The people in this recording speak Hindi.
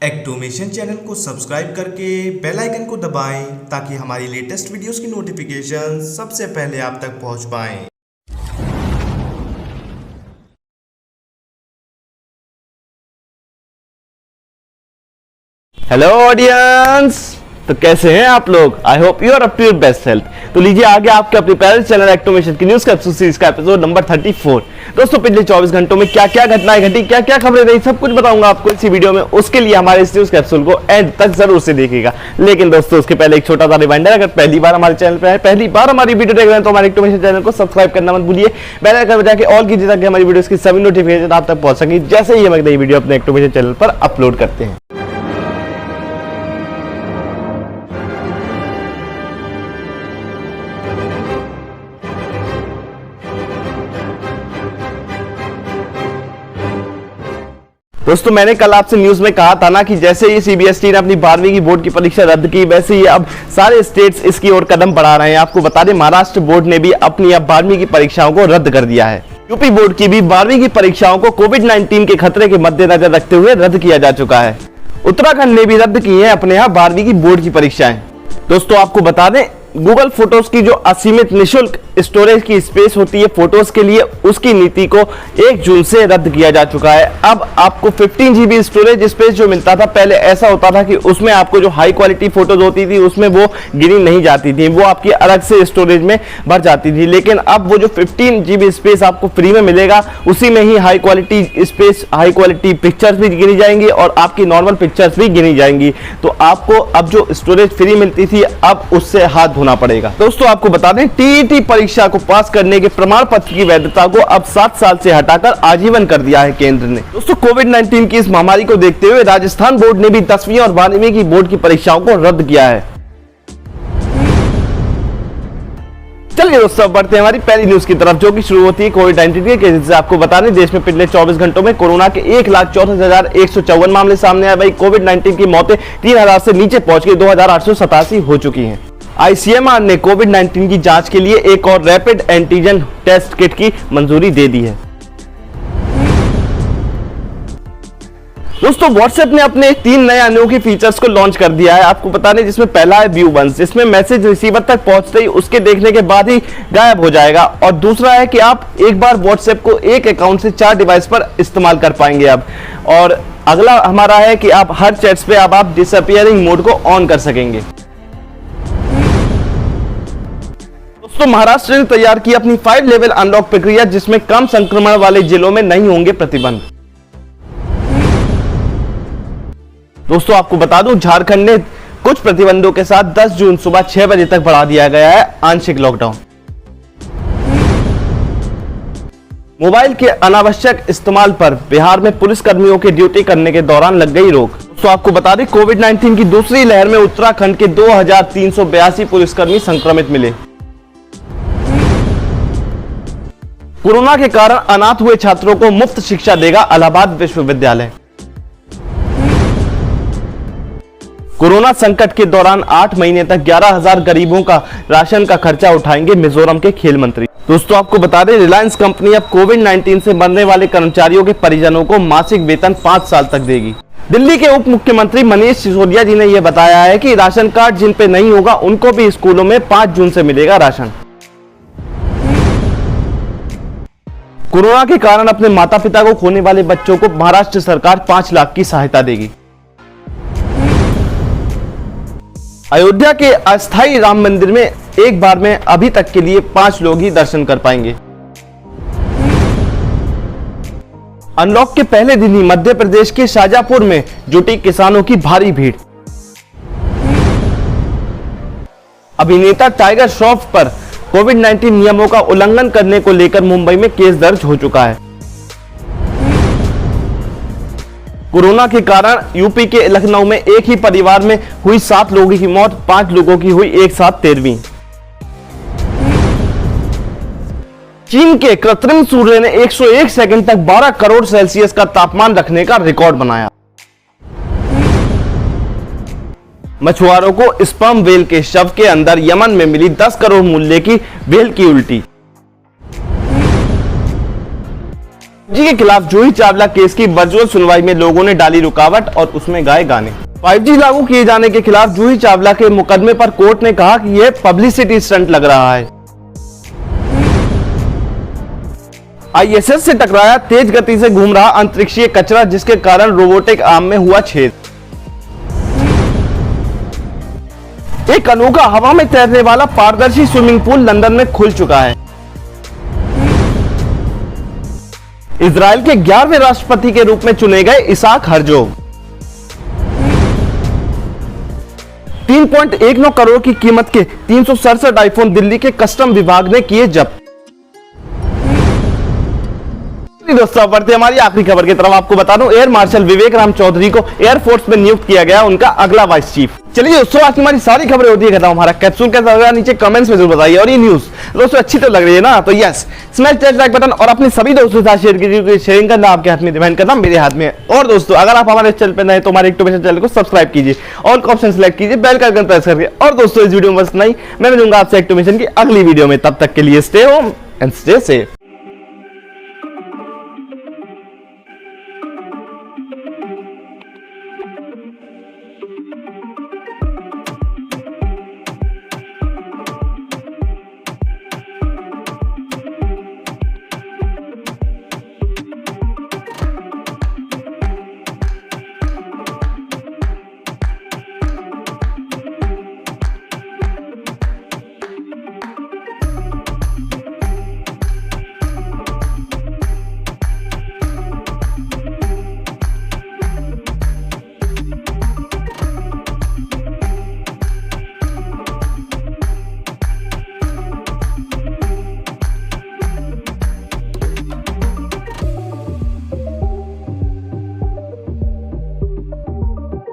एक्टोमेशन चैनल को सब्सक्राइब करके बेल आइकन को दबाएं ताकि हमारी लेटेस्ट वीडियोस की नोटिफिकेशन सबसे पहले आप तक पहुंच पाएं। हेलो ऑडियंस, तो कैसे हैं आप लोग? I hope you are up to your best health. तो लीजिए आगे आपके अपने पेरेंट्स चैनल एक्टोमेशन की न्यूज कैप्सूल सीरीज का एपिसोड नंबर 34। दोस्तों पिछले 24 घंटों में क्या क्या घटनाएं घटी, क्या क्या खबरें रही, सब कुछ बताऊंगा आपको इसी वीडियो में। उसके लिए हमारे इस न्यूज कैप्सूल को एंड तक जरूर से देखिएगा। लेकिन दोस्तों उसके पहले एक छोटा सा रिमाइंडर, अगर पहली बार हमारे चैनल पर है, पहली बार हमारी वीडियो देख रहे हैं तो हमारे एक्टोमेशन चैनल को सब्सक्राइब करना मत भूलिए। बेल आइकन बजा के ऑल कीजिए ताकि हमारी वीडियोस की सभी नोटिफिकेशन आप तक पहुंच सके जैसे ही हम नई वीडियो अपने एक्टोमेशन चैनल पर अपलोड करते हैं। दोस्तों मैंने कल आपसे न्यूज में कहा था ना कि जैसे ही सीबीएसई ने अपनी 12वीं की बोर्ड की परीक्षा रद्द की, वैसे ही अब सारे स्टेट्स इसकी ओर कदम बढ़ा रहे हैं। आपको बता दें महाराष्ट्र बोर्ड ने भी अपनी अब 12वीं की परीक्षाओं को रद्द कर दिया है। यूपी बोर्ड की भी 12वीं की परीक्षाओं को कोविड-19 के खतरे के मद्देनजर रखते हुए रद्द किया जा चुका है। उत्तराखंड ने भी रद्द की है अपने यहाँ 12वीं की बोर्ड की परीक्षाएं। दोस्तों आपको बता दें गूगल फोटोज की जो असीमित निःशुल्क स्टोरेज की स्पेस होती है फोटोज के लिए, उसकी नीति को 1 जून से रद्द किया जा चुका है। अब आपको 15 GB स्टोरेज स्पेस जो मिलता था, पहले ऐसा होता था कि उसमें आपको जो हाई क्वालिटी फोटोज होती थी उसमें वो गिनी नहीं जाती थी, वो आपकी अलग से स्टोरेज में भर जाती थी। लेकिन अब वो जो 15 GB स्पेस आपको फ्री में मिलेगा, उसी में ही high quality space, high quality pictures भी गिनी जाएंगी और आपकी नॉर्मल पिक्चर्स भी गिनी जाएंगी। तो आपको अब जो स्टोरेज फ्री मिलती थी अब उससे हाथ धोना पड़ेगा। दोस्तों आपको बता दें टीईटी परीक्षा को पास करने के प्रमाण पत्र की वैधता को अब 7 साल से हटाकर आजीवन कर दिया है केंद्र ने। दोस्तों कोविड-19 की इस महामारी को देखते हुए राजस्थान बोर्ड ने भी 10वीं और 12वीं की बोर्ड की परीक्षाओं को रद्द किया है। चलिए दोस्तों बढ़ते हैं हमारी पहली न्यूज की तरफ, जो कि शुरू होती है कोविड-19 के केसेस से। आपको बता दें देश में पिछले 24 घंटों में कोरोना के 1,64,154 मामले सामने आए। भाई कोविड-19 की मौतें 3,000 से नीचे पहुंच गई, 2,887 हो चुकी हैं। आईसीएमआर ने कोविड-19 की जांच के लिए एक और रैपिड एंटीजन टेस्ट किट की मंजूरी दे दी है। दोस्तों व्हाट्सएप ने अपने 3 नए अनोखे फीचर्स को लॉन्च कर दिया है। आपको बता दें जिसमें पहला है व्यू वंस, जिसमें मैसेज रिसीवर तक पहुंचते ही उसके देखने के बाद ही गायब हो जाएगा। और दूसरा है कि आप एक बार व्हाट्सएप को एक अकाउंट से 4 डिवाइस पर इस्तेमाल कर पाएंगे अब। और अगला हमारा है कि आप हर चैट्स पे अब आप डिसअपीयरिंग मोड को ऑन कर सकेंगे। दोस्तों महाराष्ट्र ने तैयार की अपनी 5 लेवल अनलॉक प्रक्रिया, जिसमें कम संक्रमण वाले जिलों में नहीं होंगे प्रतिबंध। दोस्तों आपको बता दूं झारखंड ने कुछ प्रतिबंधों के साथ 10 जून सुबह 6 बजे तक बढ़ा दिया गया है आंशिक लॉकडाउन। मोबाइल के अनावश्यक इस्तेमाल पर बिहार में पुलिस कर्मियों के ड्यूटी करने के दौरान लग गई रोक। तो आपको बता दें कोविड-19 की दूसरी लहर में उत्तराखंड के 2,382 पुलिसकर्मी संक्रमित मिले। कोरोना के कारण अनाथ हुए छात्रों को मुफ्त शिक्षा देगा इलाहाबाद विश्वविद्यालय। कोरोना संकट के दौरान 8 महीने तक 11,000 गरीबों का राशन का खर्चा उठाएंगे मिजोरम के खेल मंत्री। दोस्तों आपको बता दें रिलायंस कंपनी अब कोविड-19 से मरने वाले कर्मचारियों के परिजनों को मासिक वेतन 5 साल तक देगी। दिल्ली के उप मुख्यमंत्री मनीष सिसोदिया जी ने यह बताया है कि राशन कार्ड जिन पे नहीं होगा उनको भी स्कूलों में 5 जून से मिलेगा राशन। कोरोना के कारण अपने माता पिता को खोने वाले बच्चों को महाराष्ट्र सरकार 5 लाख की सहायता देगी। अयोध्या के अस्थायी राम मंदिर में एक बार में अभी तक के लिए 5 लोग ही दर्शन कर पाएंगे। अनलॉक के पहले दिन ही मध्य प्रदेश के शाजापुर में जुटी किसानों की भारी भीड़। अभिनेता टाइगर श्रॉफ पर कोविड-19 नियमों का उल्लंघन करने को लेकर मुंबई में केस दर्ज हो चुका है। कोरोना के कारण यूपी के लखनऊ में एक ही परिवार में हुई 7 लोगों की मौत, 5 लोगों की हुई एक साथ 13वीं। चीन के कृत्रिम सूर्य ने 101 सेकंड तक 12 करोड़ सेल्सियस का तापमान रखने का रिकॉर्ड बनाया। मछुआरों को स्पर्म व्हेल के शव के अंदर यमन में मिली 10 करोड़ मूल्य की व्हेल की उल्टी। 5G के खिलाफ जूही चावला केस की वर्चुअल सुनवाई में लोगों ने डाली रुकावट और उसमें गाए गाने। 5G लागू किए जाने के खिलाफ जूही चावला के मुकदमे पर कोर्ट ने कहा कि यह पब्लिसिटी स्टंट लग रहा है। ISS से टकराया तेज गति से घूम रहा अंतरिक्षीय कचरा, जिसके कारण रोबोटिक आर्म में हुआ छेद। एक अनोखा हवा में तैरने वाला पारदर्शी स्विमिंग पूल लंदन में खुल चुका है। इजराइल के 11वें राष्ट्रपति के रूप में चुने गए इसाक हर्जोग। 3.19 करोड़ की कीमत के 367 आईफोन दिल्ली के कस्टम विभाग ने किए जब्त। दोस्तों, बढ़ते हमारी आखिरी खबर की तरफ। आपको बता दूं, एयर मार्शल विवेक राम चौधरी को एयरफोर्स में नियुक्त किया गया, उनका अगला वाइस चीफ। चलिए दोस्तों, आज हमारी सारी खबरें होती है खत्म। हमारा कैप्सूल कैसा लगा नीचे कमेंट्स में जरूर बताइए। और ये न्यूज दोस्तों अच्छी तो लग रही है ना, तो yes smash that like button और अपने सभी दोस्तों के साथ शेयर कीजिए। शेयरिंग करना आपके हाथ में, डिमांड करना मेरे हाथ में। और दोस्तों, अगर आप हमारे चैनल पर नए तो हमारे एक्टिवेशन चैनल को सब्सक्राइब कीजिए, ऑल का ऑप्शन सेलेक्ट कीजिए, बेल का आइकन प्रेस करके। और दोस्तों, इस वीडियो में बस नहीं, मैं मिलूंगा आपसे एक्टिवेशन की अगली वीडियो में। तब तक के लिए stay home and stay safe.